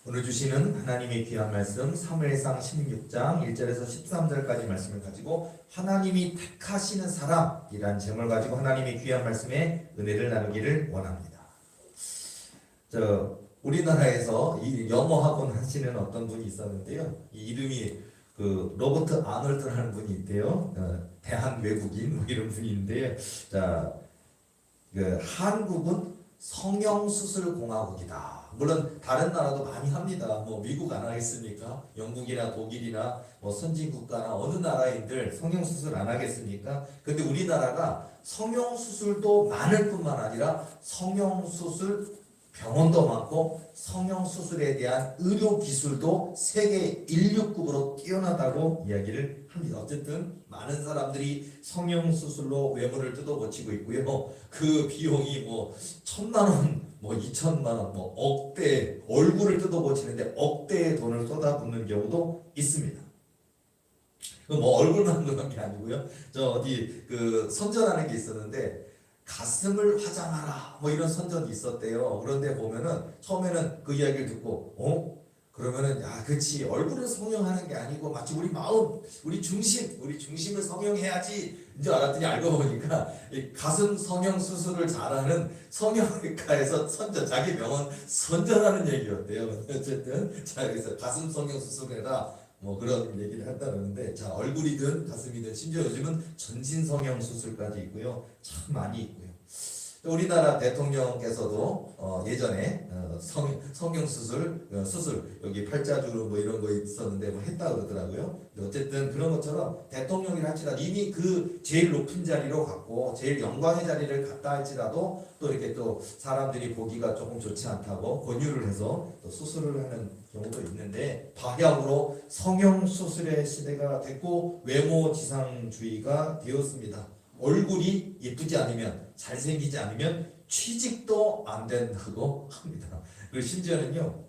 오늘 주시는 하나님의 귀한 말씀 사무엘상 16장 1절에서 13절까지 말씀을 가지고 하나님이 택하시는 사람이란 제목을 가지고 하나님의 귀한 말씀에 은혜를 나누기를 원합니다. 우리나라에서 이 영어 학원 하시는 어떤 분이 있었는데요. 이 이름이 로버트 아놀드라는 분이 있대요. 대한 외국인 이런 분이 있는데요. 한국은 성형수술공화국이다. 물론 다른 나라도 많이 합니다. 뭐 미국 안 하겠습니까? 영국이나 독일이나 뭐 선진국가나 어느 나라인들 성형수술 안 하겠습니까? 근데 우리나라가 성형수술도 많을 뿐만 아니라 성형수술 병원도 많고 성형수술에 대한 의료기술도 세계 1流급으로 뛰어나다고 이야기를 합니다. 어쨌든 많은 사람들이 성형수술로 외모를 뜯어고치고 있고요. 그 비용이 뭐 1,000만 원, 뭐 2,000만 원, 뭐 억대, 얼굴을 뜯어고치는데 억대의 돈을 쏟아붓는 경우도 있습니다. 뭐 얼굴만 그런 게 아니고요. 선전하는 게 있었는데 가슴을 화장하라 뭐 이런 선전이 있었대요. 그런데 보면은 처음에는 그 이야기를 듣고 그러면은 그치 얼굴을 성형하는 게 아니고 마치 우리 마음 우리 중심을 성형해야지 이제 알았더니 알고 보니까 이 가슴 성형 수술을 잘하는 성형외과에서 자기 병원 선전하는 얘기였대요. 어쨌든 그래서 가슴 성형 수술에다 뭐 그런 얘기를 한다는데 얼굴이든 가슴이든 심지어 요즘은 전신 성형 수술까지 있고요. 참 많이 있고요. 우리나라 대통령께서도 예전에 성형 수술 여기 팔자주름 뭐 이런 거 있었는데 뭐 했다 그러더라고요. 어쨌든 그런 것처럼 대통령이라 할지라도 이미 그 제일 높은 자리로 갔고 제일 영광의 자리를 갔다 할지라도 또 이렇게 또 사람들이 보기가 조금 좋지 않다고 권유를 해서 또 수술을 하는 경우도 있는데 박약으로 성형 수술의 시대가 됐고 외모 지상주의가 되었습니다. 얼굴이 예쁘지 않으면 잘생기지 않으면 취직도 안 된다고 합니다. 그리고 심지어는요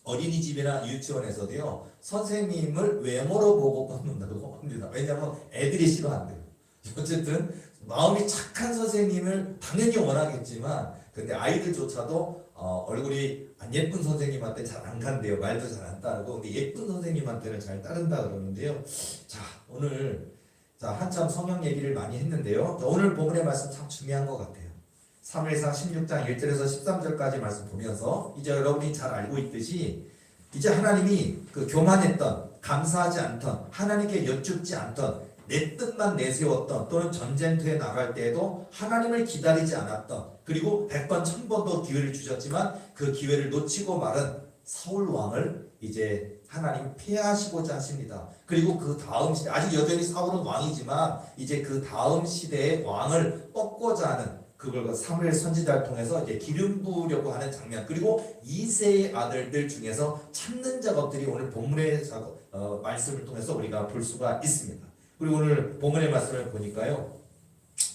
어린이집이나 유치원에서도요 선생님을 외모로 보고 뽑는다고 합니다. 왜냐하면 애들이 싫어한대요. 어쨌든 마음이 착한 선생님을 당연히 원하겠지만 근데 아이들조차도 얼굴이 안 예쁜 선생님한테 잘 안 간대요. 말도 잘 안 따르고 근데 예쁜 선생님한테는 잘 따른다 그러는데요. 오늘 한참 성형 얘기를 많이 했는데요. 오늘 본문의 말씀 참 중요한 것 같아요. 사무엘상 16장 1절에서 13절까지 말씀 보면서 이제 여러분이 잘 알고 있듯이 이제 하나님이 교만했던 감사하지 않던 하나님께 여쭙지 않던 내 뜻만 내세웠던 또는 전쟁터에 나갈 때에도 하나님을 기다리지 않았던 그리고 100번 1000번도 기회를 주셨지만 그 기회를 놓치고 말은 사울 왕을 이제 하나님 폐하시고자 하십니다. 그리고 그 다음 시대 아직 여전히 사울은 왕이지만 이제 그 다음 시대의 왕을 뽑고자 하는 그걸 사무엘 선지자를 통해서 이제 기름 부으려고 하는 장면 그리고 2세의 아들들 중에서 찾는 작업들이 오늘 본문의 말씀을 통해서 우리가 볼 수가 있습니다. 그리고 오늘 본문의 말씀을 보니까요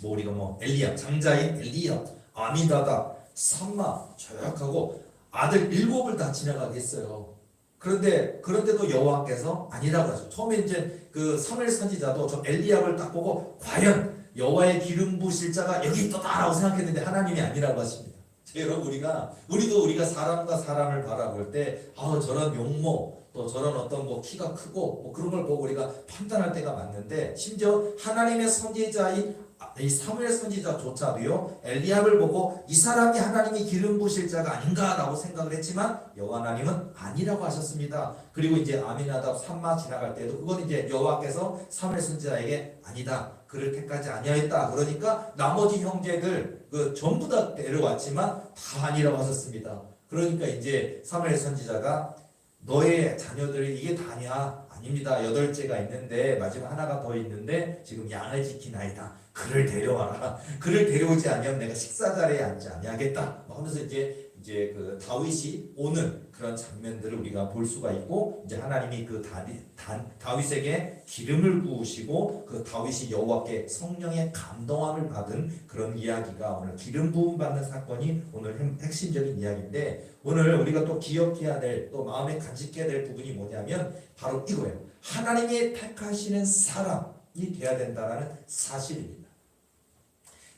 우리가 엘리압 장자인 엘리압 아미다다 삼마 조약하고 아들 7을 다 지나가게 했어요. 그런데도 여호와께서 아니라고 하죠. 처음에 이제 그 사무엘 선지자도 저 엘리압을 딱 보고 과연 여호와의 기름 부으실 자가 여기 있다라고 생각했는데 하나님이 아니라고 하십니다. 여러분 우리가 사람과 사람을 바라볼 때 저런 용모 또 저런 어떤 키가 크고 그런 걸 보고 우리가 판단할 때가 많는데 심지어 하나님의 선지자인 이 사무엘 선지자조차도요 엘리압을 보고 이 사람이 하나님이 기름 부으실 자가 아닌가라고 생각을 했지만 여호와 하나님은 아니라고 하셨습니다. 그리고 이제 아미나답 삼마 지나갈 때도 그건 이제 여호와께서 사무엘 선지자에게 아니다 그를 택하지 아니하였다 그러니까 나머지 형제들 전부 다 데려왔지만 다 아니라고 하셨습니다. 그러니까 이제 사무엘 선지자가 너의 자녀들이 이게 다냐? 아닙니다. 8째가 있는데 마지막 하나가 더 있는데 지금 양을 지키나이다. 그를 데려와라. 그를 데려오지 아니하면 내가 식사 자리에 앉지 아니하겠다. 하면서 이제 그 다윗이 오는 그런 장면들을 우리가 볼 수가 있고 이제 하나님이 그 다윗에게 기름을 부으시고 그 다윗이 여호와께 성령의 감동함을 받은 그런 이야기가 오늘 기름 부음 받는 사건이 오늘 핵심적인 이야기인데 오늘 우리가 또 기억해야 될 또 마음에 간직해야 될 부분이 뭐냐면 바로 이거예요. 하나님이 택하시는 사람이 돼야 된다는 사실입니다.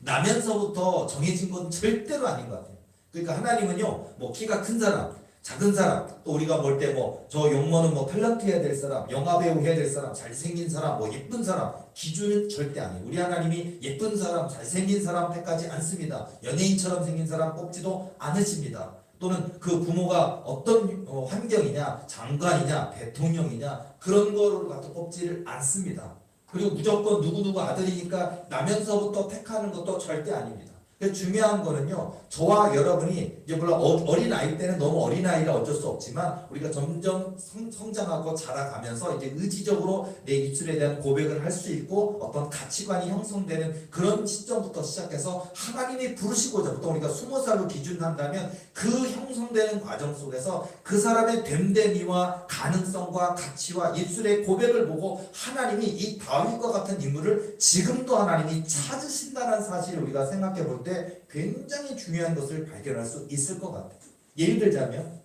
나면서부터 정해진 건 절대로 아닌 것 같아요. 그러니까 하나님은요 키가 큰 사람 작은 사람, 또 우리가 볼 때 뭐 저 용모는 뭐 탤런트 해야 될 사람, 영화 배우 해야 될 사람, 잘생긴 사람, 뭐 예쁜 사람 기준은 절대 아니에요. 우리 하나님이 예쁜 사람, 잘생긴 사람 택하지 않습니다. 연예인처럼 생긴 사람 뽑지도 않으십니다. 또는 그 부모가 어떤 환경이냐, 장관이냐, 대통령이냐 그런 거를 갖다 뽑지를 않습니다. 그리고 무조건 누구누구 아들이니까 나면서부터 택하는 것도 절대 아닙니다. 중요한 거는요, 저와 여러분이 이제 물론 어린 아이 때는 너무 어린 아이라 어쩔 수 없지만 우리가 점점 성장하고 자라가면서 이제 의지적으로 내 입술에 대한 고백을 할 수 있고 어떤 가치관이 형성되는 그런 시점부터 시작해서 하나님이 부르시고자 보통 우리가 20살로 기준한다면 그 형성되는 과정 속에서 그 사람의 됨됨이와 가능성과 가치와 입술의 고백을 보고 하나님이 이 다윗과 같은 인물을 지금도 하나님이 찾으신다는 사실을 우리가 생각해 볼 때 굉장히 중요한 것을 발견할 수 있을 것 같아요. 예를 들자면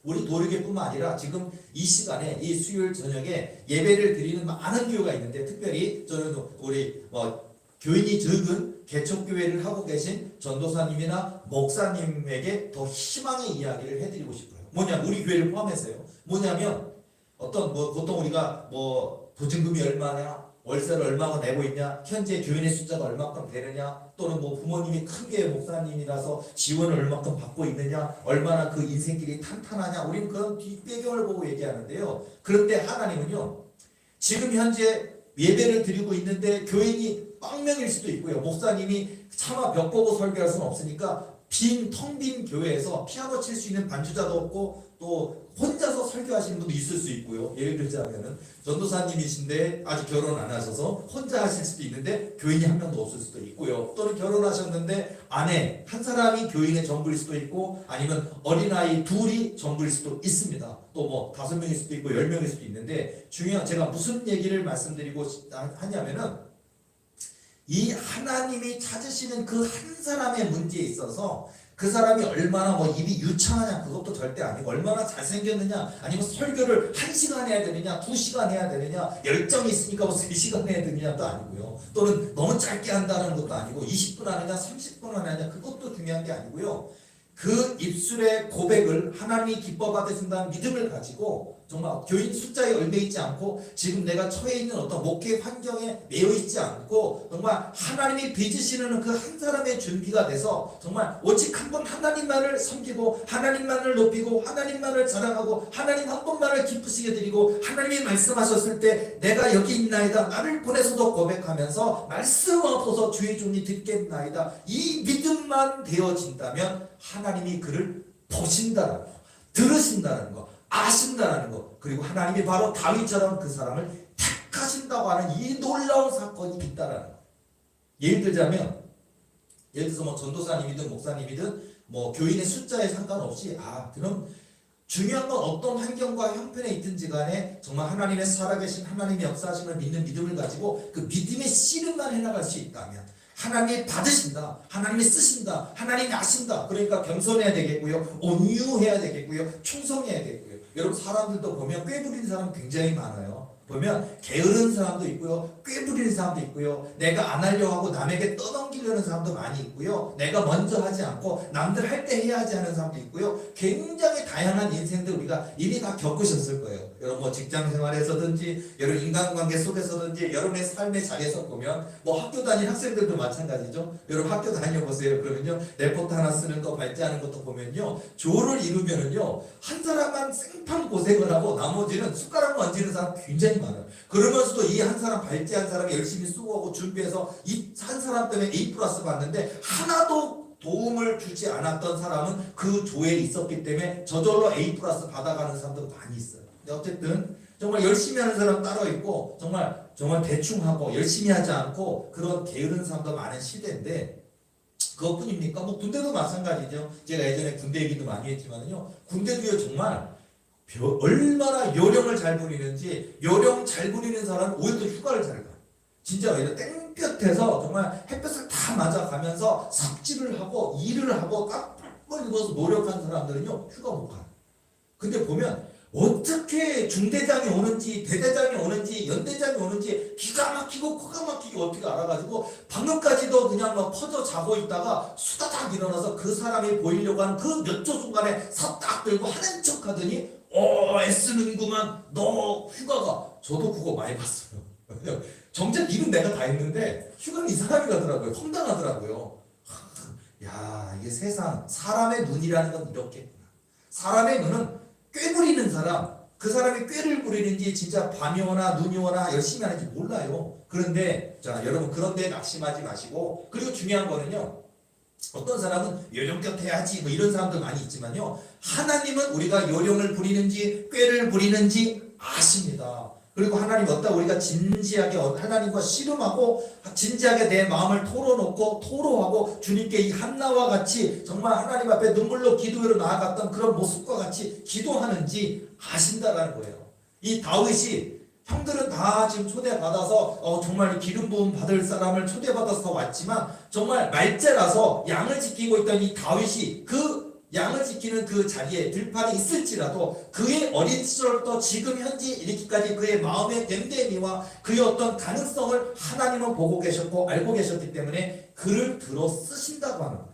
우리 도르교뿐만 아니라 지금 이 시간에 이 수요일 저녁에 예배를 드리는 많은 교회가 있는데 특별히 저는 우리 교인이 적은 개척교회를 하고 계신 전도사님이나 목사님에게 더 희망의 이야기를 해드리고 싶어요. 뭐냐, 우리 교회를 포함해서요. 뭐냐면 어떤 보통 우리가 보증금이 얼마냐, 월세를 얼마나 내고 있냐, 현재 교인의 숫자가 얼마큼 되느냐, 또는 부모님이 크게 목사님이라서 지원을 얼마큼 받고 있느냐, 얼마나 그 인생길이 탄탄하냐, 우리는 그런 뒷배경을 보고 얘기하는데요. 그런데 하나님은요, 지금 현재 예배를 드리고 있는데 교인이 빵명일 수도 있고요. 목사님이 차마 벽 보고 설교할 수는 없으니까 텅 빈 교회에서 피아노 칠 수 있는 반주자도 없고 또 혼자서 설교하시는 분도 있을 수 있고요. 예를 들자면은 전도사님이신데 아직 결혼 안 하셔서 혼자 하실 수도 있는데 교인이 한 명도 없을 수도 있고요. 또는 결혼하셨는데 아내 한 사람이 교인의 전부일 수도 있고 아니면 어린아이 둘이 전부일 수도 있습니다. 또 5명일 수도 있고 10명일 수도 있는데 중요한 제가 무슨 얘기를 말씀드리고 하냐면은 이 하나님이 찾으시는 그 한 사람의 문제에 있어서 그 사람이 얼마나 입이 유창하냐 그것도 절대 아니고 얼마나 잘생겼느냐 아니면 설교를 1시간 해야 되느냐 2시간 해야 되느냐 열정이 있으니까 3시간 해야 되느냐도 아니고요. 또는 너무 짧게 한다는 것도 아니고 20분 하느냐 30분 하느냐 그것도 중요한 게 아니고요. 그 입술의 고백을 하나님이 기뻐 받으신다는 믿음을 가지고 정말 교인 숫자에 얽매이지 않고 지금 내가 처해 있는 어떤 목회 환경에 매여 있지 않고 정말 하나님이 빚으시는 그 한 사람의 준비가 돼서 정말 오직 한 번 하나님만을 섬기고 하나님만을 높이고 하나님만을 자랑하고 하나님 한 번만을 기쁘시게 드리고 하나님이 말씀하셨을 때 내가 여기 있나이다 나를 보내서도 고백하면서 말씀 없어서 주의 종이 듣겠나이다 이 믿음만 되어진다면 하나님이 그를 보신다는 거 들으신다는 거 아신다는 것 그리고 하나님이 바로 다윗처럼 그 사람을 택하신다고 하는 이 놀라운 사건이 있다라는 것. 예를 들자면 예를 들어서 전도사님이든 목사님이든 교인의 숫자에 상관없이 그럼 중요한 건 어떤 환경과 형편에 있든지 간에 정말 하나님의 살아계신 하나님의 역사하심을 믿는 믿음을 가지고 그 믿음의 씨름만 해나갈 수 있다면 하나님이 받으신다. 하나님이 쓰신다. 하나님이 아신다. 그러니까 겸손해야 되겠고요. 온유해야 되겠고요. 충성해야겠고요. 여러분 사람들도 보면 꾀부리는 사람 굉장히 많아요. 보면 게으른 사람도 있고요. 꾀부리는 사람도 있고요. 내가 안 하려고 하고 남에게 떠넘기려는 사람도 많이 있고요. 내가 먼저 하지 않고 남들 할 때 해야지 하는 사람도 있고요. 굉장히 다양한 인생들 우리가 이미 다 겪으셨을 거예요. 여러분 직장 생활에서든지 여러분 인간관계 속에서든지 여러분의 삶의 자리에서 보면 학교 다니는 학생들도 마찬가지죠. 여러분 학교 다녀보세요. 그러면요. 레포트 하나 쓰는 거 발제하는 것도 보면요. 조를 이루면은요. 한 사람만 생판 고생을 하고 나머지는 숟가락 얹는 사람 굉장히 많아요. 그러면서도 이 한 사람 발제한 사람이 열심히 수고하고 준비해서 이 한 사람 때문에 A+ 받는데 하나도 도움을 주지 않았던 사람은 그 조에 있었기 때문에 저절로 A+ 받아가는 사람도 많이 있어요. 근데 어쨌든 정말 열심히 하는 사람 따로 있고 정말 대충 하고 열심히 하지 않고 그런 게으른 사람도 많은 시대인데 그것뿐입니까? 군대도 마찬가지죠. 제가 예전에 군대 얘기도 많이 했지만요. 군대도요 정말 얼마나 요령을 잘 부리는지 요령 잘 부리는 사람은 오히려 더 휴가를 잘 가요. 진짜 오히려 땡볕에서 정말 햇볕을 다 맞아가면서 삽질을 하고 일을 하고 깜빡 입어서 노력한 사람들은요 휴가 못 가요. 근데 보면 어떻게 중대장이 오는지 대대장이 오는지 연대장이 오는지 기가 막히고 코가 막히게 어떻게 알아가지고 방금까지도 그냥 막 퍼져 자고 있다가 수다닥 일어나서 그 사람이 보이려고 하는 그 몇 초 순간에 삽딱 들고 하는 척 하더니 애쓰는구만 너 휴가가. 저도 그거 많이 봤어요. 정작 일은 내가 다 했는데 휴가는 이 사람이 가더라고요. 험당하더라고요. 야, 이게 세상 사람의 눈이라는 건 이렇겠구나. 사람의 눈은 꾀 부리는 사람, 그 사람이 꾀를 부리는지 진짜 밤이 오나 눈이 오나 열심히 하는지 몰라요. 그런데 자 여러분, 그런데 낙심하지 마시고, 그리고 중요한 거는요, 어떤 사람은 요령껏 해야지 뭐 이런 사람도 많이 있지만요, 하나님은 우리가 요령을 부리는지 꾀를 부리는지 아십니다. 그리고 하나님 어디다 우리가 진지하게 하나님과 씨름하고 진지하게 내 마음을 털어놓고 토로하고 주님께 이 한나와 같이 정말 하나님 앞에 눈물로 기도로 나아갔던 그런 모습과 같이 기도하는지 아신다라는 거예요. 이 다윗이 형들은 다 지금 초대받아서 정말 기름 부음 받을 사람을 초대받아서 왔지만 정말 말째라서 양을 지키고 있던 이 다윗이 그 양을 지키는 그 자리에 들판에 있을지라도 그의 어린 시절부터 지금 현재 이르기까지 그의 마음의 됨됨이와 그의 어떤 가능성을 하나님은 보고 계셨고 알고 계셨기 때문에 그를 들어 쓰신다고 하는 거예요.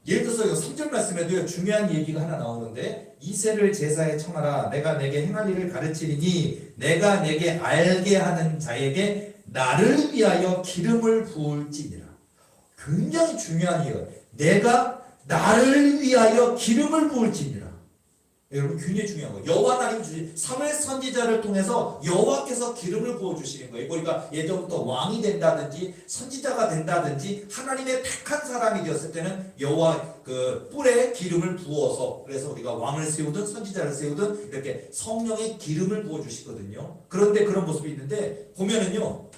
예를 들어서 3절 말씀에도 중요한 얘기가 하나 나오는데, 이새를 제사에 청하라. 내가 내게 행할 일을 가르치리니 내가 내게 알게 하는 자에게 나를 위하여 기름을 부을지니라. 굉장히 중요한 이유예요. 내가 나를 위하여 기름을 부을지니라. 여러분, 굉장히 중요한 거예요. 여호와 하나님 주신 사무엘 선지자를 통해서 여호와께서 기름을 부어주시는 거예요. 우리가 예전부터 왕이 된다든지 선지자가 된다든지 하나님의 택한 사람이 되었을 때는 여호와 그 뿔에 기름을 부어서, 그래서 우리가 왕을 세우든 선지자를 세우든 이렇게 성령의 기름을 부어주시거든요. 그런데 그런 모습이 있는데 보면은요,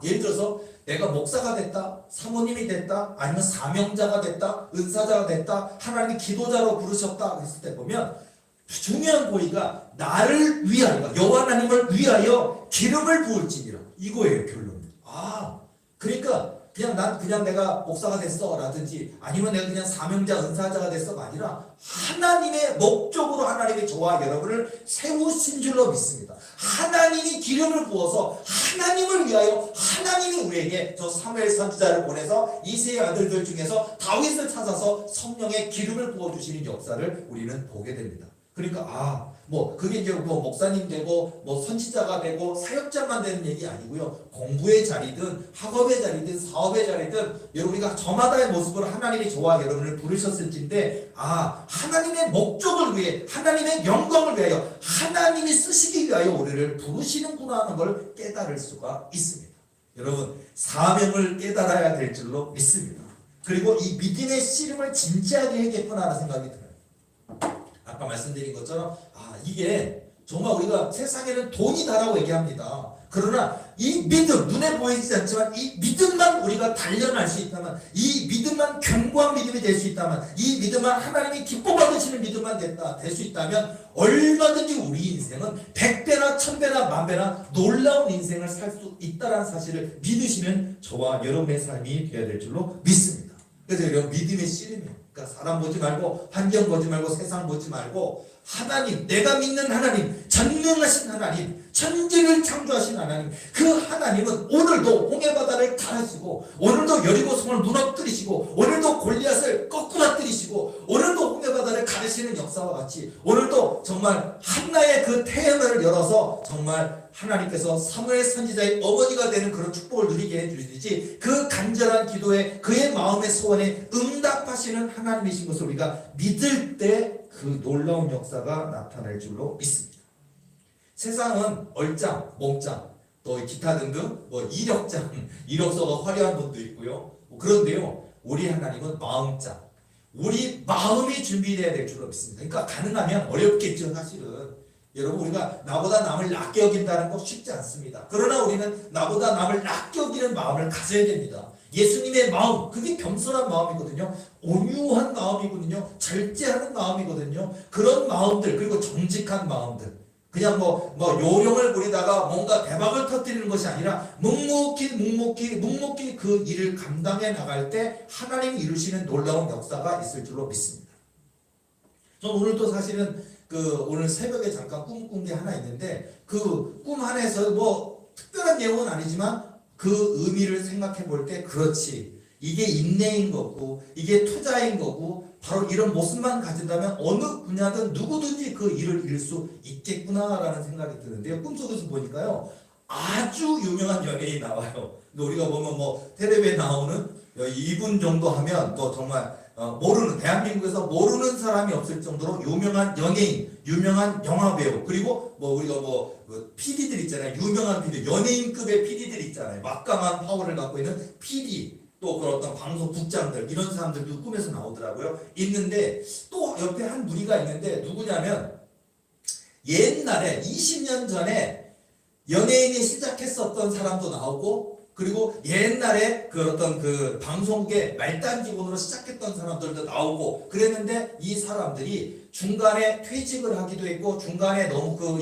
예를 들어서 내가 목사가 됐다, 사모님이 됐다, 아니면 사명자가 됐다, 은사자가 됐다, 하나님이 기도자로 부르셨다 했을 때 보면 중요한 고리가 나를 위하여, 여호와 하나님을 위하여 기름을 부을지니라, 이거예요 결론. 그러니까 그냥 내가 목사가 됐어 라든지 아니면 내가 그냥 사명자 은사자가 됐어가 아니라 하나님의 목적으로 하나님이 저와 여러분을 세우신 줄로 믿습니다. 하나님이 기름을 부어서 하나님을 위하여 하나님이 우리에게 저 사무엘 선지자를 보내서 이새의 아들들 중에서 다윗을 찾아서 성령의 기름을 부어주시는 역사를 우리는 보게 됩니다. 그러니까 그게 이제 목사님 되고 선지자가 되고 사역자만 되는 얘기 아니고요. 공부의 자리든 학업의 자리든 사업의 자리든 우리가 저마다의 모습으로 하나님이 저와 여러분을 부르셨을진데 하나님의 목적을 위해 하나님의 영광을 위하여 하나님이 쓰시기 위하여 우리를 부르시는구나 하는 걸 깨달을 수가 있습니다. 여러분, 사명을 깨달아야 될 줄로 믿습니다. 그리고 이 믿음의 씨름을 진지하게 해야겠구나 하는 생각이 들어요. 아까 말씀드린 것처럼 이게 정말 우리가 세상에는 돈이 다라고 얘기합니다. 그러나 이 믿음, 눈에 보이지 않지만 이 믿음만 우리가 단련할 수 있다면, 이 믿음만 견고한 믿음이 될 수 있다면, 이 믿음만 하나님이 기뻐 받으시는 믿음만 될 수 있다면 얼마든지 우리 인생은 100배나 1000배나 만배나 놀라운 인생을 살 수 있다는 사실을 믿으시는 저와 여러분의 삶이 되어야 될 줄로 믿습니다. 그래서 이런 믿음의 씨름이에요. 그러니까 사람 보지 말고, 환경 보지 말고, 세상 보지 말고, 하나님, 내가 믿는 하나님, 전능하신 하나님, 천지를 창조하신 하나님, 그 하나님은 오늘도 홍해바다를 가르시고, 오늘도 여리고성을 무너뜨리시고, 오늘도 골리앗을 거꾸라뜨리시고, 오늘도 홍해바다를 가르시는 역사와 같이 오늘도 정말 한나의 그 태음을 열어서 정말 하나님께서 사무엘 선지자의 어머니가 되는 그런 축복을 누리게 해주시듯이 그 간절한 기도에 그의 마음의 소원에 응답하시는 하나님이신 것을 우리가 믿을 때 그 놀라운 역사가 나타날 줄로 믿습니다. 세상은 얼짱, 몸짱, 또 기타 등등 이력장, 이력서가 화려한 분도 있고요. 그런데요, 우리 하나님은 마음짱, 우리 마음이 준비되어야 될 줄로 믿습니다. 그러니까 가능하면 어렵겠죠, 사실은. 여러분, 우리가 나보다 남을 낮게 여긴다는 거 쉽지 않습니다. 그러나 우리는 나보다 남을 낮게 여기는 마음을 가져야 됩니다. 예수님의 마음, 그게 겸손한 마음이거든요. 온유한 마음이거든요. 절제하는 마음이거든요. 그런 마음들, 그리고 정직한 마음들, 그냥 요령을 부리다가 뭔가 대박을 터뜨리는 것이 아니라 묵묵히 그 일을 감당해 나갈 때 하나님이 이루시는 놀라운 역사가 있을 줄로 믿습니다. 전 오늘도 사실은 오늘 새벽에 잠깐 꿈 꾼 게 하나 있는데 그 꿈 안에서 뭐 특별한 내용은 아니지만 그 의미를 생각해 볼 때 그렇지. 이게 인내인 거고 이게 투자인 거고 바로 이런 모습만 가진다면 어느 분야든 누구든지 그 일을 이룰 수 있겠구나라는 생각이 드는데요. 꿈속에서 보니까요. 아주 유명한 연예인이 나와요. 우리가 보면 뭐 텔레비에 나오는 이분 정도 하면 또 정말 모르는 대한민국에서 모르는 사람이 없을 정도로 유명한 연예인, 유명한 영화배우 그리고 뭐 우리가 PD들 있잖아요. 유명한 PD, 연예인급의 PD들 있잖아요. 막강한 파워를 갖고 있는 PD 또 그런 어떤 방송국장들 이런 사람들도 꿈에서 나오더라고요. 있는데 또 옆에 한 무리가 있는데 누구냐면 옛날에 20년 전에 연예인이 시작했었던 사람도 나오고 그리고 옛날에 그 방송국의 말단 직원으로 시작했던 사람들도 나오고 그랬는데 이 사람들이 중간에 퇴직을 하기도 했고 중간에 너무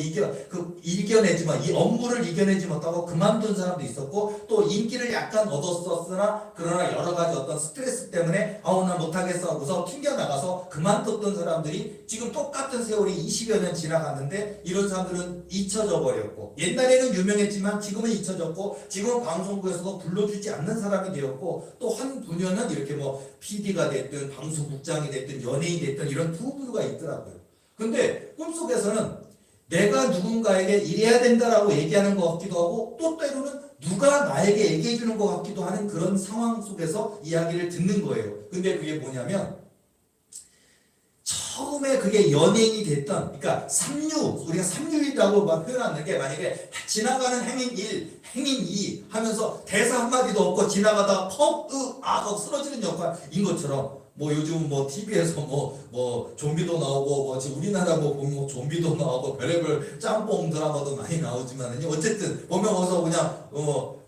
이겨내지만 이 업무를 이겨내지 못하고 그만둔 사람도 있었고 또 인기를 약간 얻었었으나 그러나 여러 가지 어떤 스트레스 때문에 나 못하겠어 하고서 튕겨나가서 그만뒀던 사람들이 지금 똑같은 세월이 20여 년 지나갔는데 이런 사람들은 잊혀져 버렸고 옛날에는 유명했지만 지금은 잊혀졌고 지금은 방송국에서도 불러주지 않는 사람이 되었고 또 한 분야는 이렇게 뭐 PD가 됐든 방송국장이 됐든 연예인이 됐든 이런 두 부류가 있더라고요. 근데 꿈속에서는 내가 누군가에게 이래야 된다라고 얘기하는 것 같기도 하고 또 때로는 누가 나에게 얘기해 주는 것 같기도 하는 그런 상황 속에서 이야기를 듣는 거예요. 근데 그게 뭐냐면 처음에 그게 연예인이 됐던 그러니까 우리가 삼류이라고 표현하는 게 만약에 지나가는 행인 1, 행인 2 하면서 대사 한마디도 없고 지나가다가 하고 쓰러지는 역할인 것처럼 뭐 요즘 뭐 TV에서 뭐 좀비도 나오고 뭐 지금 우리나라 보면 좀비도 나오고 별의별 짬뽕 드라마도 많이 나오지만은요 어쨌든 보면 어서 그냥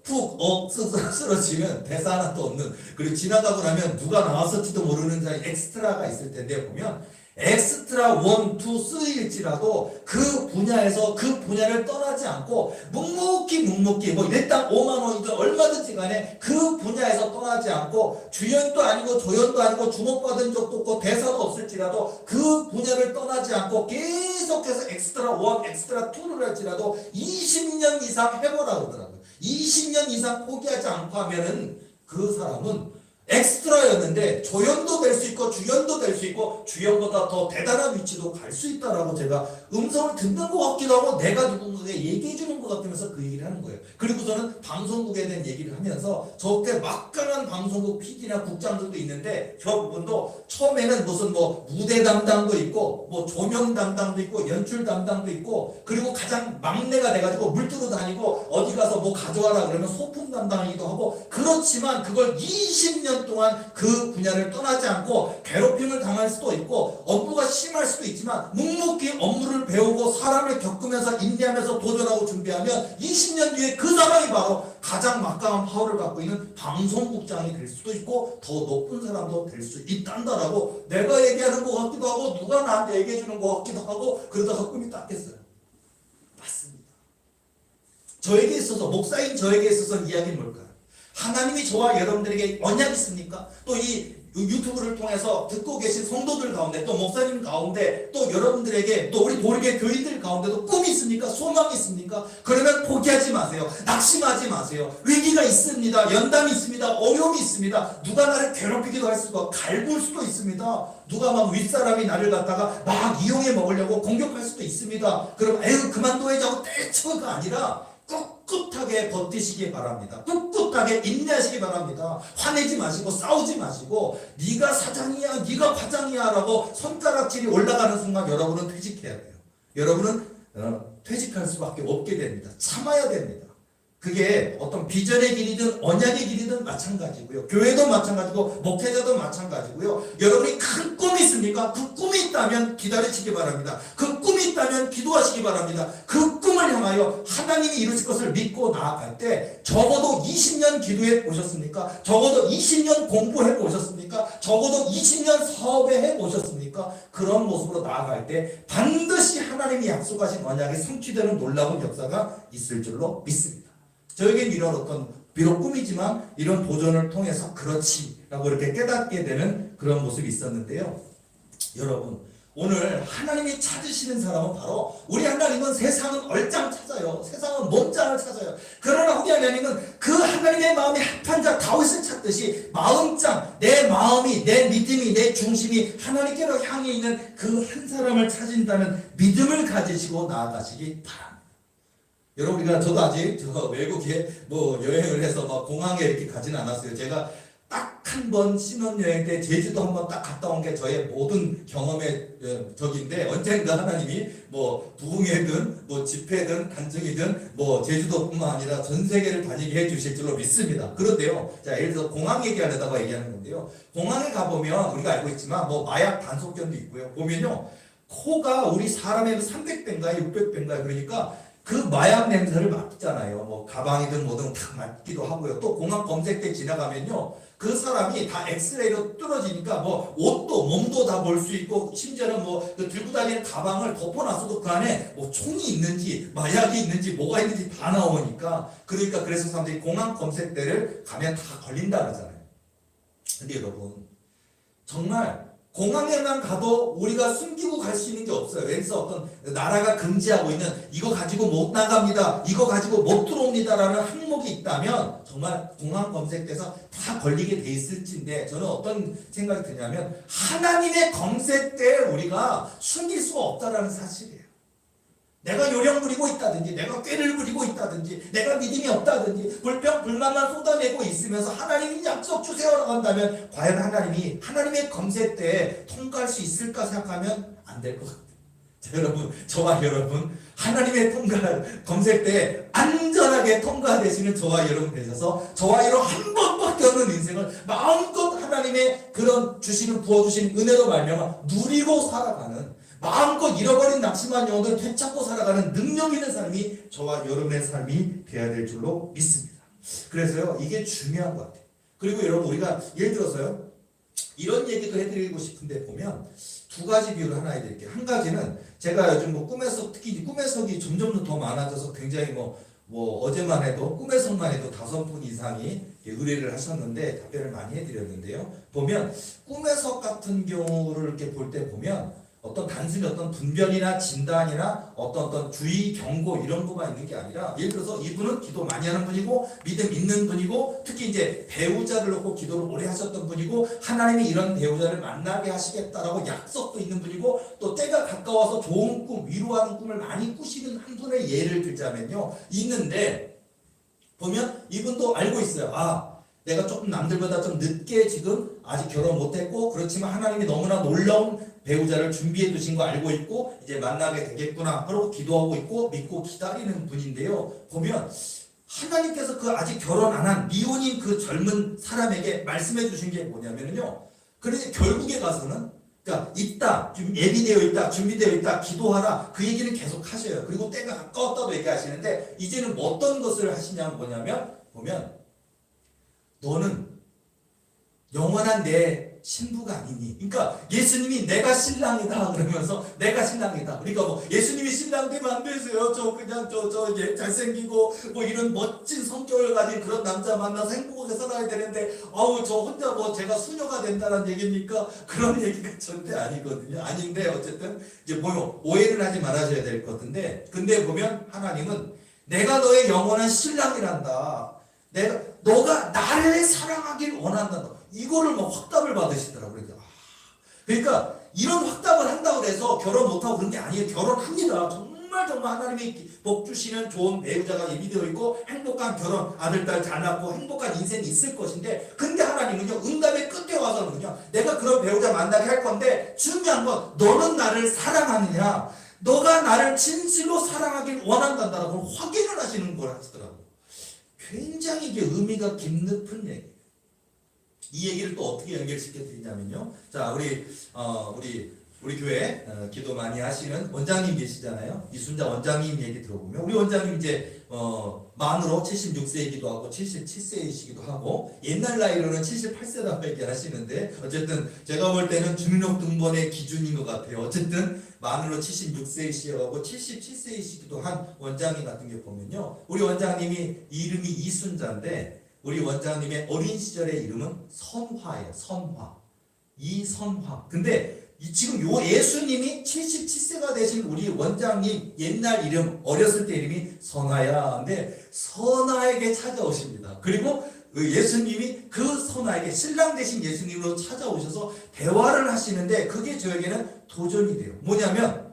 푹 쓰러지면 대사 하나도 없는 그리고 지나가고 나면 누가 나왔을지도 모르는 자리 엑스트라가 있을 텐데 보면 엑스트라 1, 2, 3일지라도 그 분야에서 그 분야를 떠나지 않고 묵묵히 뭐 일당 5만 원이든 얼마든지 간에 그 분야에서 떠나지 않고 주연도 아니고 조연도 아니고 주목받은 적도 없고 대사도 없을지라도 그 분야를 떠나지 않고 계속해서 엑스트라 1, 엑스트라 2를 할지라도 20년 이상 해보라고 그러더라고요. 20년 이상 포기하지 않고 하면은 그 사람은 엑스트라였는데 조연도 될 수 있고 주연도 될 수 있고 주연보다 더 대단한 위치도 갈 수 있다라고 제가 음성을 듣는 것 같기도 하고 내가 누군가에게 얘기해 주는 것 같으면서 그 얘기를 하는 거예요. 그리고 저는 방송국에 대한 얘기를 하면서 저때 막강한 방송국 PD나 국장들도 있는데 저 부분도 처음에는 무슨 무대 담당도 있고 조명 담당도 있고 연출 담당도 있고 그리고 가장 막내가 돼가지고 물들어 다니고 어디 가서 가져와라 그러면 소품 담당이기도 하고 그렇지만 그걸 20년 동안 그 분야를 떠나지 않고 괴롭힘을 당할 수도 있고 업무가 심할 수도 있지만 묵묵히 업무를 배우고 사람을 겪으면서 인내하면서 도전하고 준비하면 20년 뒤에 그 사람이 바로 가장 막강한 파워를 갖고 있는 방송국장이 될 수도 있고 더 높은 사람도 될 수 있단다라고 내가 얘기하는 것 같기도 하고 누가 나한테 얘기해 주는 것 같기도 하고 그러다가 꿈이 딱 깼어요. 맞습니다. 저에게 있어서 목사인 저에게 있어서 이야기는 뭘까요? 하나님이 저와 여러분들에게 언약이 있습니까? 또 이 유튜브를 통해서 듣고 계신 성도들 가운데 또 목사님 가운데 또 여러분들에게 또 우리 도리계 교인들 가운데도 꿈이 있습니까? 소망이 있습니까? 그러면 포기하지 마세요. 낙심하지 마세요. 위기가 있습니다. 연담이 있습니다. 어려움이 있습니다. 누가 나를 괴롭히기도 할 수가 갈굴 수도 있습니다. 누가 윗사람이 나를 갖다가 막 이용해 먹으려고 공격할 수도 있습니다. 그럼 그만둬야지 하고 떼쳐가 아니라 꿋꿋하게 버티시기 바랍니다. 꿋꿋하게 인내하시기 바랍니다. 화내지 마시고 싸우지 마시고 네가 사장이야 네가 과장이야 라고 손가락질이 올라가는 순간 여러분은 퇴직해야 돼요. 여러분은 퇴직할 수밖에 없게 됩니다. 참아야 됩니다. 그게 어떤 비전의 길이든 언약의 길이든 마찬가지고요. 교회도 마찬가지고 목회자도 마찬가지고요. 여러분이 큰 꿈이 있습니까? 그 꿈이 있다면 기다리시기 바랍니다. 그 꿈이 있다면 기도하시기 바랍니다. 그 꿈을 향하여 하나님이 이루실 것을 믿고 나아갈 때 적어도 20년 기도해 보셨습니까? 적어도 20년 공부해 보셨습니까? 적어도 20년 사업해 보셨습니까? 그런 모습으로 나아갈 때 반드시 하나님이 약속하신 언약이 성취되는 놀라운 역사가 있을 줄로 믿습니다. 저에겐 이런 어떤 비록 꿈이지만 이런 도전을 통해서 그렇지 라고 이렇게 깨닫게 되는 그런 모습이 있었는데요. 여러분 오늘 하나님이 찾으시는 사람은 바로 우리 하나님은 세상은 얼짱 찾아요. 세상은 몸짱을 찾아요. 그러나 우리 하나님은 그 하나님의 마음이 합한 자 다윗을 찾듯이 마음짱, 내 마음이, 내 믿음이, 내 중심이 하나님께로 향해 있는 그 한 사람을 찾는다는 믿음을 가지시고 나아가시기 바랍니다. 여러분, 우리가 저도 아직 외국에 여행을 해서 공항에 이렇게 가진 않았어요. 제가 딱 한 번 신혼여행 때 제주도 한번 딱 갔다 온 게 저의 모든 경험의 적인데, 언젠가 하나님이 부흥회든 집회든 간증이든 제주도뿐만 아니라 전 세계를 다니게 해주실 줄로 믿습니다. 그런데요, 자, 예를 들어서 공항 얘기하려다가 얘기하는 건데요, 공항에 가보면 우리가 알고 있지만 마약 단속견도 있고요. 보면요, 코가 우리 사람의 300배인가요 600배인가요? 그러니까 그 마약 냄새를 맡잖아요. 가방이든 뭐든 다 맡기도 하고요. 또 공항 검색대 지나가면요, 그 사람이 다 엑스레이로 뚫어지니까 옷도 몸도 다 볼 수 있고, 심지어는 그 들고 다니는 가방을 덮어놨어도 그 안에 총이 있는지 마약이 있는지 뭐가 있는지 다 나오니까, 그래서 사람들이 공항 검색대를 가면 다 걸린다 그러잖아요. 근데 여러분, 정말 공항에만 가도 우리가 숨기고 갈 수 있는 게 없어요. 그래서 어떤 나라가 금지하고 있는 이거 가지고 못 나갑니다, 이거 가지고 못 들어옵니다라는 항목이 있다면 정말 공항 검색대에서 다 걸리게 돼 있을진데, 저는 어떤 생각이 드냐면 하나님의 검색대에 우리가 숨길 수가 없다라는 사실이에요. 내가 요령 부리고 있다든지, 내가 꾀를 부리고 있다든지, 내가 믿음이 없다든지, 불만만 쏟아내고 있으면서 하나님이 약속 주세요라고 한다면 과연 하나님이 하나님의 검색대에 통과할 수 있을까 생각하면 안 될 것 같아요. 자, 여러분, 저와 여러분, 하나님의 검색대에 안전하게 통과되시는 저와 여러분 되셔서 저와 여러분 한 번밖에 없는 인생을 마음껏 하나님의 그런 부어주신 은혜로 말미암아 누리고 살아가는, 마음껏 잃어버린 낙심한 영혼들을 되찾고 살아가는 능력 있는 삶이 저와 여러분의 삶이 되어야 될 줄로 믿습니다. 그래서요, 이게 중요한 것 같아요. 그리고 여러분, 우리가 예를 들어서요, 이런 얘기도 해드리고 싶은데, 보면 두 가지 비유를 하나 해드릴게요. 한 가지는 제가 요즘 꿈의 석, 특히 꿈의 석이 점점 더 많아져서 굉장히 어제만 해도 꿈의 석만 해도 5분 이상이 의뢰를 하셨는데 답변을 많이 해드렸는데요. 보면 꿈의 석 같은 경우를 이렇게 볼 때 보면 단순히 분별이나 진단이나 어떤 주의 경고 이런 거만 있는 게 아니라, 예를 들어서 이분은 기도 많이 하는 분이고 믿음 있는 분이고, 특히 이제 배우자를 놓고 기도를 오래 하셨던 분이고, 하나님이 이런 배우자를 만나게 하시겠다라고 약속도 있는 분이고, 또 때가 가까워서 좋은 꿈, 위로하는 꿈을 많이 꾸시는 한 분의 예를 들자면요, 있는데 보면 이분도 알고 있어요. 내가 조금 남들보다 좀 늦게 지금 아직 결혼 못했고, 그렇지만 하나님이 너무나 놀라운 배우자를 준비해 두신 거 알고 있고 이제 만나게 되겠구나 그러고 기도하고 있고 믿고 기다리는 분인데요, 보면 하나님께서 그 아직 결혼 안 한 미혼인 그 젊은 사람에게 말씀해 주신 게 뭐냐면요, 그래서 결국에 가서는 있다, 좀 예비되어 있다, 준비되어 있다, 기도하라, 그 얘기는 계속 하셔요. 그리고 때가 가까웠다도 얘기하시는데, 이제는 어떤 것을 하시냐면 뭐냐면, 보면 너는 영원한 내 신부가 아니니. 그러니까 예수님이 내가 신랑이다 그러면서 내가 신랑이다. 그러니까 예수님이 신랑 되면 안 되세요. 저 잘생기고 이런 멋진 성격을 가진 그런 남자 만나서 행복하게 살아야 되는데, 저 혼자 제가 수녀가 된다는 얘기입니까? 그런 얘기가 절대 아니거든요. 아닌데 어쨌든 이제 오해를 하지 말아줘야 될 것 같은데, 근데 보면 하나님은 내가 너의 영원한 신랑이란다. 너가 나를 사랑하길 원한다. 이거를 확답을 받으시더라고요. 그러니까 이런 확답을 한다고 해서 결혼 못하고 그런 게 아니에요. 결혼합니다. 정말 하나님이 복 주시는 좋은 배우자가 예비되어 있고 행복한 결혼, 아들, 딸 잘 낳고 행복한 인생이 있을 것인데, 근데 하나님은요, 응답의 끝에 와서는요, 내가 그런 배우자 만나게 할 건데 중요한 건 너는 나를 사랑하느냐, 너가 나를 진실로 사랑하길 원한다라고 확인을 하시는 걸 하시더라고요. 굉장히 이게 의미가 깊은 얘기예요. 이 얘기를 또 어떻게 연결시켜 드리냐면요, 자, 우리 교회 기도 많이 하시는 원장님 계시잖아요. 이순자 원장님 얘기 들어보면, 우리 원장님 이제 만으로 76세이기도 하고 77세이시기도 하고, 옛날 나이로는 78세라고 얘기하시는데, 어쨌든 제가 볼 때는 주민등록번의 기준인 것 같아요. 어쨌든 만으로 76세이시고 77세이시기도 한 원장님 같은 게 보면요, 우리 원장님이 이름이 이순자인데, 우리 원장님의 어린 시절의 이름은 선화예요. 선화. 이선화. 근데 지금 요 예수님이 77세가 되신 우리 원장님 옛날 이름 어렸을 때 이름이 선아야. 근데 선아에게 찾아오십니다. 그리고 그 예수님이 그 선아에게 신랑 되신 예수님으로 찾아오셔서 대화를 하시는데 그게 저에게는 도전이 돼요. 뭐냐면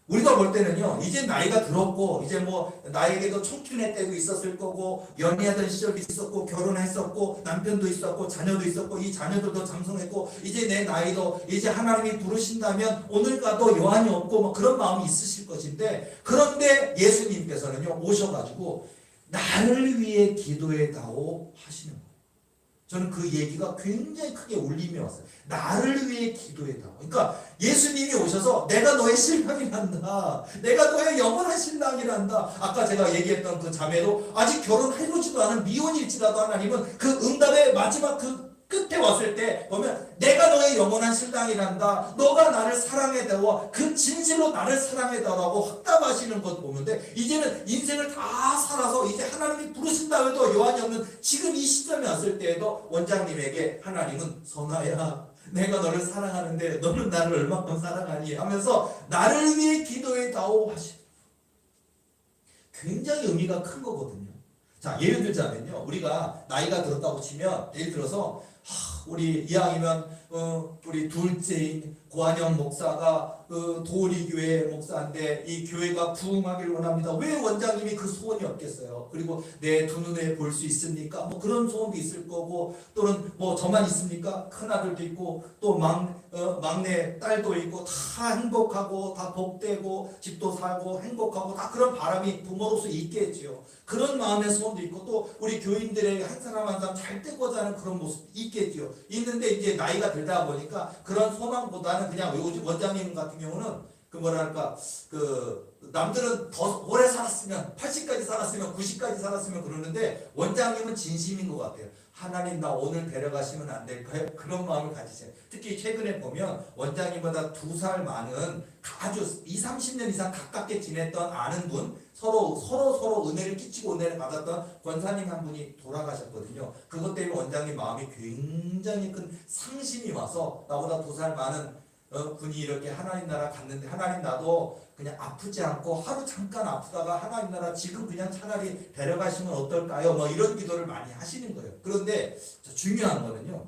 우리가 볼 때는요, 이제 나이가 들었고, 이제 뭐, 나에게도 청춘의 때도 있었을 거고, 연애하던 시절도 있었고, 결혼했었고, 남편도 있었고, 자녀도 있었고, 이 자녀들도 장성했고, 이제 내 나이도, 이제 하나님이 부르신다면, 오늘 가도 여한이 없고, 뭐 그런 마음이 있으실 것인데, 그런데 예수님께서는요, 오셔가지고, 나를 위해 기도해다오 하시는 거예요. 저는 그 얘기가 굉장히 크게 울림이 왔어요. 나를 위해 기도해다오. 그러니까 예수님이 오셔서 내가 너의 신랑이란다. 내가 너의 영원한 신랑이란다. 아까 제가 얘기했던 그 자매도 아직 결혼해보지도 않은 미혼일지라도 하나님은 그 응답의 마지막 그 끝에 왔을 때 보면 내가 너의 영원한 신랑이란다. 너가 나를 사랑해다오. 그 진실로 나를 사랑해다오라고 확답하시는 것 보는데 이제는 인생을 다 살아서 이제 하나님이 부르신다 해도 여한이 없는 지금 이 시점에 왔을 때에도 원장님에게 하나님은 선아야 내가 너를 사랑하는데 너는 나를 얼마큼 사랑하니 하면서 나를 위해 기도해다오 하시. 굉장히 의미가 큰 거거든요. 자, 예를 들자면요, 우리가 나이가 들었다고 치면 예를 들어서 우리 이왕이면 우리 둘째인 고한영 목사가 도리교회 목사인데 이 교회가 부흥하기를 원합니다. 왜 원장님이 그 소원이 없겠어요? 그리고 내 두 눈에 볼 수 있습니까? 뭐 그런 소원도 있을 거고 또는 뭐 저만 있습니까? 큰아들도 있고 또 막내 딸도 있고 다 행복하고 다 복되고 집도 살고 행복하고 다 그런 바람이 부모로서 있겠지요. 그런 마음의 소원도 있고 또 우리 교인들의 한 사람 한 사람 잘 되고자 하는 그런 모습 있겠지요. 있는데 이제 나이가 들다 보니까 그런 소망보다는 그냥 요즘 원장님 같은 경우는 그 뭐랄까 그 남들은 더 오래 살았으면 80까지 살았으면 90까지 살았으면 그러는데 원장님은 진심인 것 같아요. 하나님 나 오늘 데려가시면 안 될까요? 그런 마음을 가지세요. 특히 최근에 보면 원장님보다 2살 많은 아주 20, 30년 이상 가깝게 지냈던 아는 분 서로 은혜를 끼치고 은혜를 받았던 권사님 한 분이 돌아가셨거든요. 그것 때문에 원장님 마음이 굉장히 큰 상심이 와서 나보다 2살 많은 분이 이렇게 하나님 나라 갔는데 하나님 나도 그냥 아프지 않고 하루 잠깐 아프다가 하나님 나라 지금 그냥 차라리 데려가시면 어떨까요? 뭐 이런 기도를 많이 하시는 거예요. 그런데 중요한 거는요,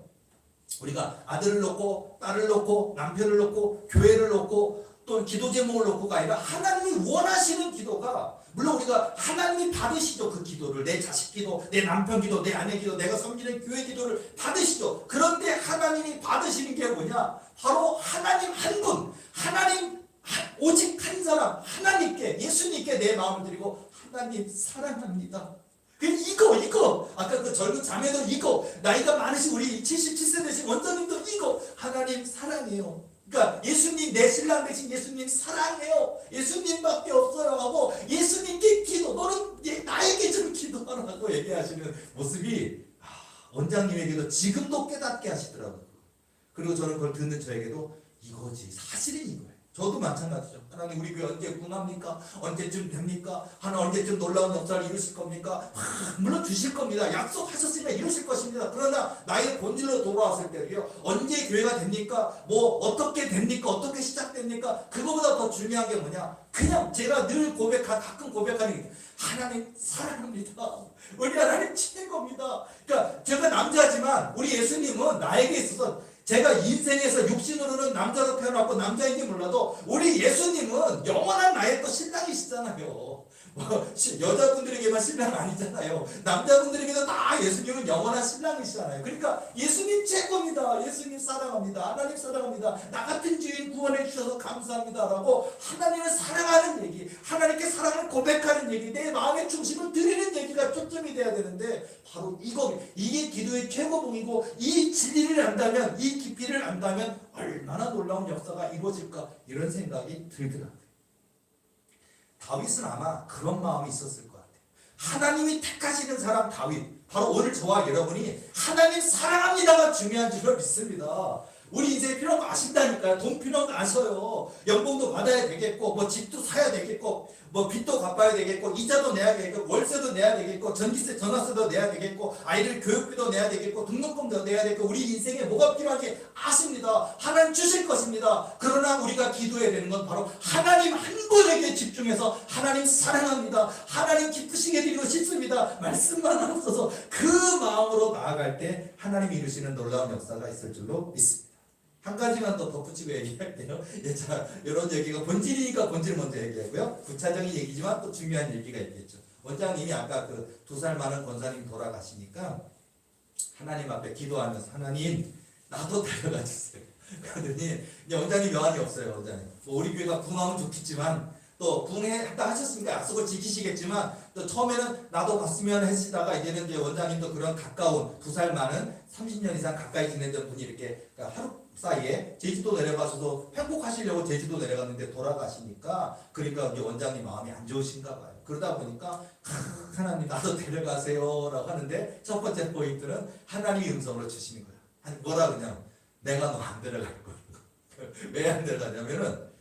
우리가 아들을 놓고 딸을 놓고 남편을 놓고 교회를 놓고 또 기도 제목을 놓고가 아니라 하나님이 원하시는 기도가, 물론 우리가 하나님이 받으시죠. 그 기도를 내 자식 기도, 내 남편 기도, 내 아내 기도, 내가 섬기는 교회 기도를 받으시죠. 그런데 하나님이 받으시는 게 뭐냐? 바로 하나님 한 분, 하나님 오직 한 사람, 하나님께 예수님께 내 마음을 드리고 하나님 사랑합니다. 이거 아까 그 젊은 자매도 이거, 나이가 많으신 우리 77세 되신 원장님도 이거 하나님 사랑해요. 그러니까 예수님 내 신랑 되신 예수님 사랑해요. 예수님밖에 없어요 하고 예수님께 기도, 너는 나에게 좀 기도하라고 얘기하시는 모습이 원장님에게도 지금도 깨닫게 하시더라고요. 그리고 저는 그걸 듣는 저에게도 이거지, 사실은 이거예요. 저도 마찬가지죠. 하나님 우리 교회 언제 구합니까? 언제쯤 됩니까? 하나님 언제쯤 놀라운 역사를 이루실 겁니까? 물론 주실 겁니다. 약속하셨으면 이루실 것입니다. 그러나 나의 본질로 돌아왔을 때요, 언제 교회가 됩니까? 뭐 어떻게 됩니까? 어떻게 시작됩니까? 그거보다 더 중요한 게 뭐냐? 그냥 제가 늘 가끔 고백하는 게 하나님 사랑합니다. 우리 하나님 최고입니다. 그러니까 제가 남자지만 우리 예수님은 나에게 있어서 제가 인생에서 육신으로는 남자로 태어났고 남자인지 몰라도 우리 예수님은 영원한 나의 또 신랑이시잖아요. 여자분들에게만 신랑 아니잖아요. 남자분들에게도 다 예수님은 영원한 신랑이시잖아요. 그러니까 예수님 최고입니다. 예수님 사랑합니다. 하나님 사랑합니다. 나 같은 죄인 구원해 주셔서 감사합니다 라고 하나님을 사랑하는 얘기, 하나님께 사랑을 고백하는 얘기, 내 마음의 중심을 드리는 얘기가 초점이 돼야 되는데 바로 이게 기도의 최고봉이고 이 진리를 안다면, 이 깊이를 안다면 얼마나 놀라운 역사가 이루어질까 이런 생각이 들더라고요. 다윗은 아마 그런 마음이 있었을 것 같아요. 하나님이 택하시는 사람 다윗, 바로 오늘 저와 여러분이 하나님 사랑합니다가 중요한 줄을 믿습니다. 우리 인생에 필요한 거 아신다니까요. 돈 필요한 거 아셔요. 연봉도 받아야 되겠고 뭐 집도 사야 되겠고 뭐 빚도 갚아야 되겠고 이자도 내야 되겠고 월세도 내야 되겠고 전기세 전화세도 내야 되겠고 아이들 교육비도 내야 되겠고 등록금도 내야 되겠고 우리 인생에 뭐가 필요한지 아십니다. 하나님 주실 것입니다. 그러나 우리가 기도해야 되는 건 바로 하나님 한 분에게 집중해서 하나님 사랑합니다. 하나님 기쁘시게 드리고 싶습니다. 말씀만 없어서 그 마음으로 나아갈 때 하나님이 이루시는 놀라운 역사가 있을 줄로 믿습니다. 한 가지만 더 덧붙이고 얘기할게요. 예, 자, 이런 얘기가 본질이니까 본질 먼저 얘기하고요. 부차적인 얘기지만 또 중요한 얘기가 있겠죠. 원장님이 아까 그 2살 많은 권사님 돌아가시니까 하나님 앞에 기도하면서 하나님 나도 데려가 주세요. 그러더니 이제 원장님 명함이 없어요. 원장님. 뭐 우리 교회가 부흥하면 좋겠지만 또 부흥했다 하셨으니까 약속을 지키시겠지만 또 처음에는 나도 갔으면 하시다가 이제는 이제 원장님도 그런 가까운 2살 많은 30년 이상 가까이 지내던 분이 이렇게 하루 사이에 제주도 내려가셔서 행복하시려고 제주도 내려갔는데 돌아가시니까 그러니까 이제 원장님 마음이 안 좋으신가 봐요. 그러다 보니까 하나님 나도 데려가세요 라고 하는데 첫 번째 포인트는 하나님이 음성으로 주시는 거예요. 아니 뭐라 그냥 내가 너 안 데려갈 거야. 왜 안 데려가냐면은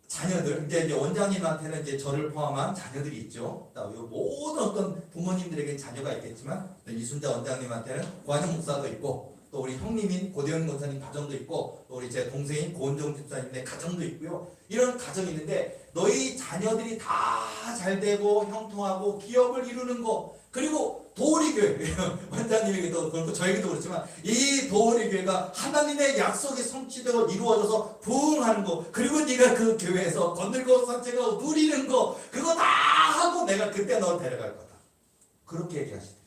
자녀들 이제 원장님한테는 이제 저를 포함한 자녀들이 있죠. 모든 어떤 부모님들에게 자녀가 있겠지만 이순자 원장님한테는 고한영 목사도 있고 또 우리 형님인 고대현 권사님 가정도 있고 또 우리 제 동생인 고은정 집사님의 가정도 있고요. 이런 가정이 있는데 너희 자녀들이 다 잘되고 형통하고 기업을 이루는 거 그리고 도우리교회 원장님에게도 그렇고 저에게도 그렇지만 이 도우리교회가 하나님의 약속이 성취되고 이루어져서 부흥하는 거 그리고 네가 그 교회에서 거들고 산책하고 누리는 거 그거 다 하고 내가 그때 너 데려갈 거다. 그렇게 얘기하시대요.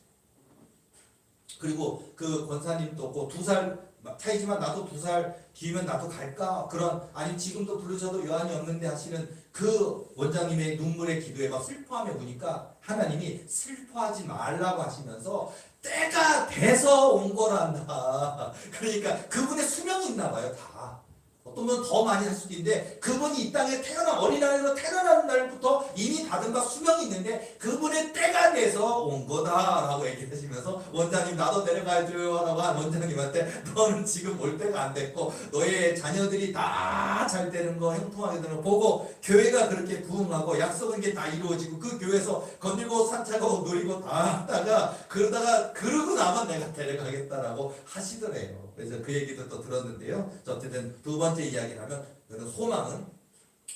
그리고 그 권사님도 그 2살 차이지만 나도 2살 뒤면 나도 갈까? 그런 아니 지금도 부르셔도 여한이 없는데 하시는 그 원장님의 눈물의 기도에 막 슬퍼하며 보니까 하나님이 슬퍼하지 말라고 하시면서 때가 돼서 온 거란다. 그러니까 그분의 수명이 있나 봐요. 다. 어떤 분은 더 많이 할 수도 있는데 그분이 이 땅에 태어난 어린아이로 태어나는 날부터 이미 받은 바 수명이 있는데 그분의 때가 돼서 온 거다라고 얘기하시면서 원장님 나도 내려가줘요 라고 한 원장님한테 너는 지금 올 때가 안 됐고 너의 자녀들이 다 잘 되는 거 형통하게 되는 거 보고 교회가 그렇게 부흥하고 약속한 게 다 이루어지고 그 교회에서 건들고 산책하고 누리고 다 하다가 그러고 나면 내가 데려가겠다라고 하시더래요. 그래서 그 얘기도 또 들었는데요. 어쨌든 두 번째 이야기를 하면 소망은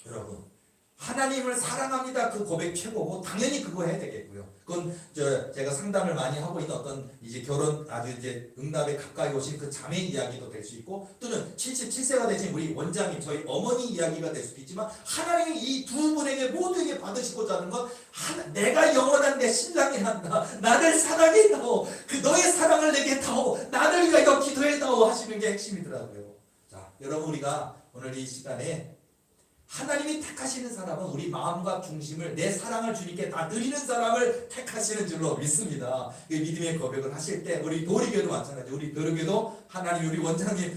여러분 하나님을 사랑합니다. 그 고백 최고고 당연히 그거 해야 되겠고요. 그건 제가 상담을 많이 하고 있는 어떤 이제 결혼 아주 이제 응답에 가까이 오신 그 자매 이야기도 될 수 있고 또는 77세가 되신 우리 원장님 저희 어머니 이야기가 될 수도 있지만 하나님이 이 두 분에게 모두에게 받으시고자 하는 건 내가 영원한 내 신랑이란다. 나를 사랑해다오. 그 너의 사랑을 내게 다오. 나를 위하여 기도해다오 하시는 게 핵심이더라고요. 자, 여러분 우리가 오늘 이 시간에 하나님이 택하시는 사람은 우리 마음과 중심을 내 사랑을 주님께 다 드리는 사람을 택하시는 줄로 믿습니다. 믿음의 고백을 하실 때 우리 도리교도 마찬가지. 우리 도리교도 하나님 우리 원장님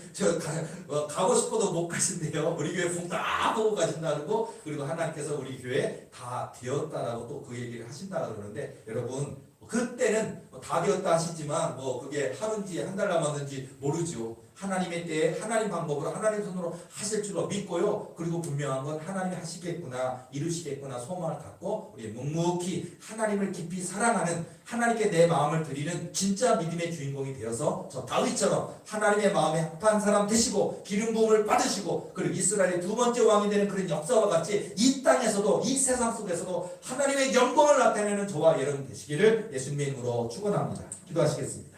가고 싶어도 못 가신대요. 우리 교회 붕 다 보고 가신다고 그리고 하나님께서 우리 교회 다 되었다라고 또 그 얘기를 하신다 그러는데 여러분 그때는 다 되었다 하시지만 그게 하루인지 한 달 남았는지 모르죠. 하나님의 때에 하나님 방법으로 하나님 손으로 하실 줄로 믿고요. 그리고 분명한 건 하나님이 하시겠구나 이루시겠구나 소망을 갖고 우리 묵묵히 하나님을 깊이 사랑하는 하나님께 내 마음을 드리는 진짜 믿음의 주인공이 되어서 저 다윗처럼 하나님의 마음에 합한 사람 되시고 기름 부음을 받으시고 그리고 이스라엘의 두 번째 왕이 되는 그런 역사와 같이 이 땅에서도 이 세상 속에서도 하나님의 영광을 나타내는 저와 여러분 되시기를 예수님의 이름으로 축원합니다. 기도하시겠습니다.